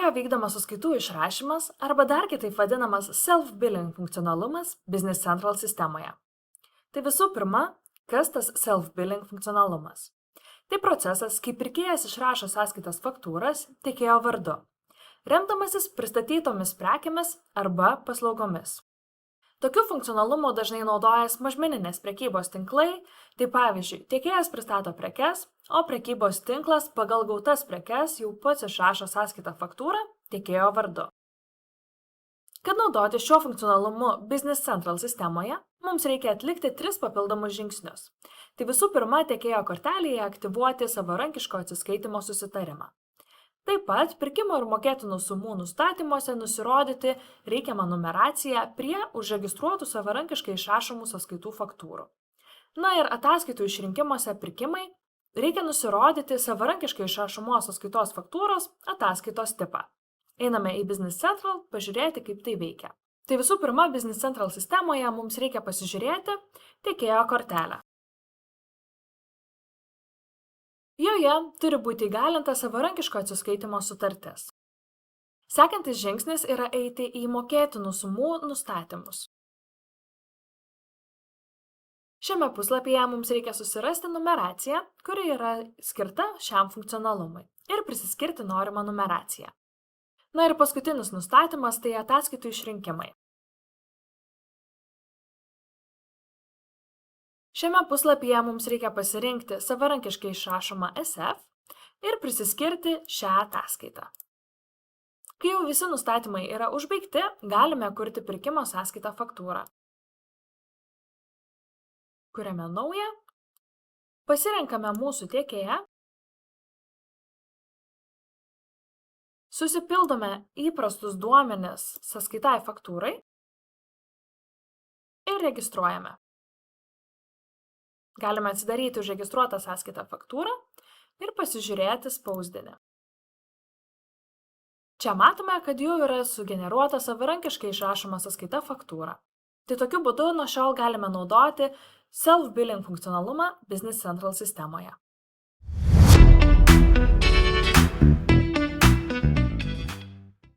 Pirkėjo vykdomas sąskaitų išrašymas arba dar kitaip vadinamas self-billing funkcionalumas Business Central sistemoje. Tai visų pirma, kas tas self-billing funkcionalumas? Tai procesas, kai pirkėjas išrašo sąskaitas faktūras tiekėjo vardu, remdamasis pristatytomis prekėmis arba paslaugomis. Tokiu funkcionalumu dažnai naudojas mažmeninės prekybos tinklai, tai pavyzdžiui, tiekėjas pristato prekes, o prekybos tinklas pagal gautas prekes jau pats išrašo sąskaitą faktūrą tiekėjo vardu. Kad naudoti šiuo funkcionalumu Business Central sistemoje, mums reikia atlikti 3 papildomus žingsnius. Tai visų pirma, tiekėjo kortelėje aktyvuoti savarankiško atsiskaitimo susitarimą. Taip pat pirkimo ir mokėtinų sumų nustatymuose nusirodyti reikiamą numeraciją prie užregistruotų savarankiškai išrašomų sąskaitų faktūrų. Na ir ataskaitų išrinkimuose pirkimai reikia nusirodyti savarankiškai išrašomos sąskaitos faktūros ataskaitos tipą. Einame į Business Central pažiūrėti, kaip tai veikia. Tai visų pirma, Business Central sistemoje mums reikia pasižiūrėti tiekėjo kortelę. Joje turi būti įgalinta savarankiško atsiskaitimo sutartis. Sekantis žingsnis yra eiti į mokėtinų sumų nustatymus. Šiame puslapyje mums reikia susirasti numeraciją, kuri yra skirta šiam funkcionalumui, ir prisiskirti norimą numeraciją. Na ir paskutinis nustatymas tai ataskaitų išrinkimai. Šiame puslapyje mums reikia pasirinkti savarankiškai išrašomą SF ir prisiskirti šią ataskaitą. Kai jau visi nustatymai yra užbaigti, galime kurti pirkimo sąskaitą faktūrą. Kuriame naują, pasirenkame mūsų tiekėją, susipildome įprastus duomenis sąskaitai faktūrai ir registruojame. Galime atsidaryti užregistruotą sąskaitą faktūrą ir pasižiūrėti spausdinį. Čia matome, kad jau yra sugeneruota savarankiškai išrašoma sąskaita faktūra. Tai tokiu būdu nuo šiol galime naudoti self-billing funkcionalumą Business Central sistemoje.